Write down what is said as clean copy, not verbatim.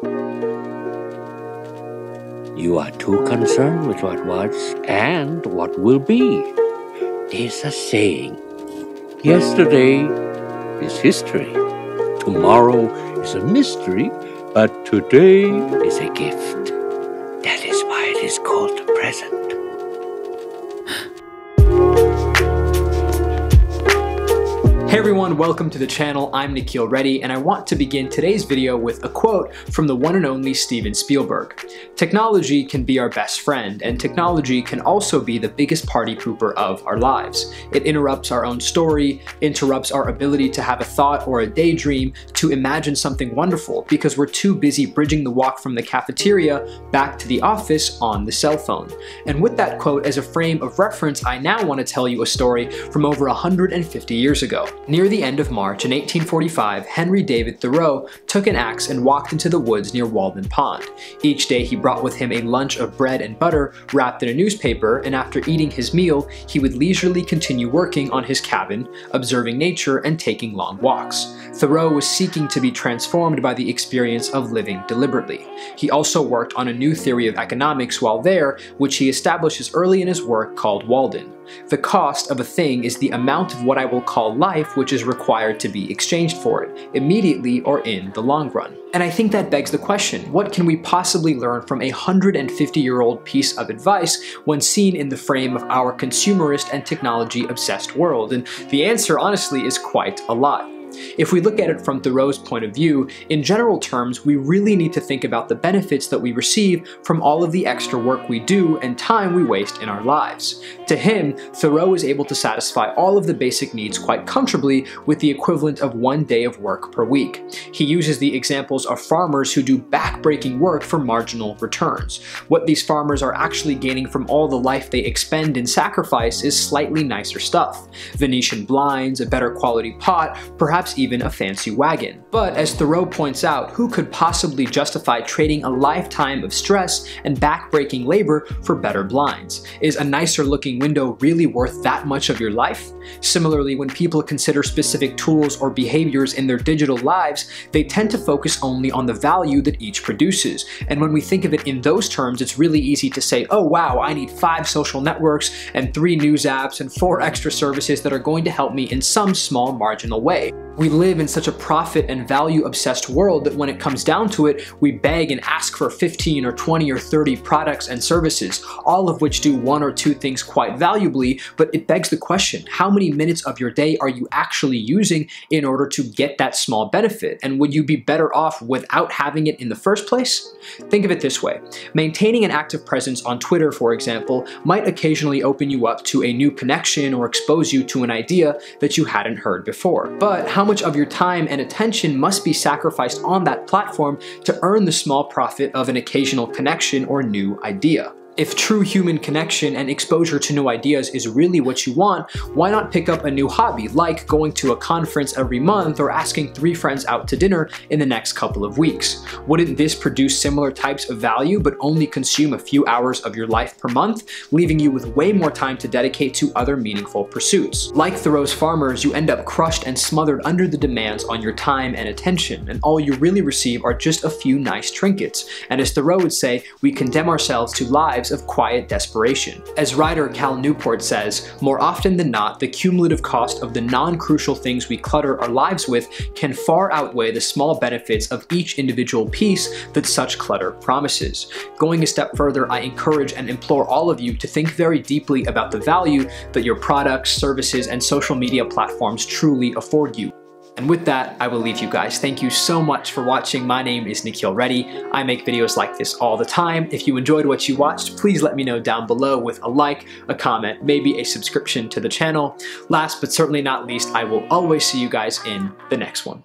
You are too concerned with what was and what will be. There's a saying, yesterday is history, tomorrow is a mystery, but today is a gift. That is why it is called the present. Hey everyone, welcome to the channel. I'm Nikhil Reddy, and I want to begin today's video with a quote from the one and only Steven Spielberg. Technology can be our best friend, and technology can also be the biggest party pooper of our lives. It interrupts our own story, interrupts our ability to have a thought or a daydream, to imagine something wonderful, because we're too busy bridging the walk from the cafeteria back to the office on the cell phone. And with that quote as a frame of reference, I now want to tell you a story from over 150 years ago. Near the end of March in 1845, Henry David Thoreau took an axe and walked into the woods near Walden Pond. Each day he brought with him a lunch of bread and butter wrapped in a newspaper, and after eating his meal, he would leisurely continue working on his cabin, observing nature and taking long walks. Thoreau was seeking to be transformed by the experience of living deliberately. He also worked on a new theory of economics while there, which he establishes early in his work called Walden. The cost of a thing is the amount of what I will call life which is required to be exchanged for it, immediately or in the long run. And I think that begs the question, what can we possibly learn from a 150-year-old piece of advice when seen in the frame of our consumerist and technology-obsessed world? And the answer, honestly, is quite a lot. If we look at it from Thoreau's point of view, in general terms, we really need to think about the benefits that we receive from all of the extra work we do and time we waste in our lives. To him, Thoreau is able to satisfy all of the basic needs quite comfortably with the equivalent of 1 day of work per week. He uses the examples of farmers who do back-breaking work for marginal returns. What these farmers are actually gaining from all the life they expend in sacrifice is slightly nicer stuff. Venetian blinds, a better quality pot, perhaps even a fancy wagon. But as Thoreau points out, who could possibly justify trading a lifetime of stress and back-breaking labor for better blinds? Is a nicer looking window really worth that much of your life? Similarly, when people consider specific tools or behaviors in their digital lives, they tend to focus only on the value that each produces. And when we think of it in those terms, it's really easy to say, oh wow, I need 5 social networks and 3 news apps and 4 extra services that are going to help me in some small marginal way. We live in such a profit and value-obsessed world that when it comes down to it, we beg and ask for 15 or 20 or 30 products and services, all of which do 1 or 2 things quite valuably, but it begs the question, how many minutes of your day are you actually using in order to get that small benefit? And would you be better off without having it in the first place? Think of it this way. Maintaining an active presence on Twitter, for example, might occasionally open you up to a new connection or expose you to an idea that you hadn't heard before. But how much of your time and attention must be sacrificed on that platform to earn the small profit of an occasional connection or new idea? If true human connection and exposure to new ideas is really what you want, why not pick up a new hobby, like going to a conference every month or asking 3 friends out to dinner in the next couple of weeks? Wouldn't this produce similar types of value but only consume a few hours of your life per month, leaving you with way more time to dedicate to other meaningful pursuits? Like Thoreau's farmers, you end up crushed and smothered under the demands on your time and attention, and all you really receive are just a few nice trinkets. And as Thoreau would say, we condemn ourselves to lives of quiet desperation. As writer Cal Newport says, more often than not, the cumulative cost of the non-crucial things we clutter our lives with can far outweigh the small benefits of each individual piece that such clutter promises. Going a step further, I encourage and implore all of you to think very deeply about the value that your products, services, and social media platforms truly afford you. And with that, I will leave you guys. Thank you so much for watching. My name is Nikhil Reddy. I make videos like this all the time. If you enjoyed what you watched, please let me know down below with a like, a comment, maybe a subscription to the channel. Last but certainly not least, I will always see you guys in the next one.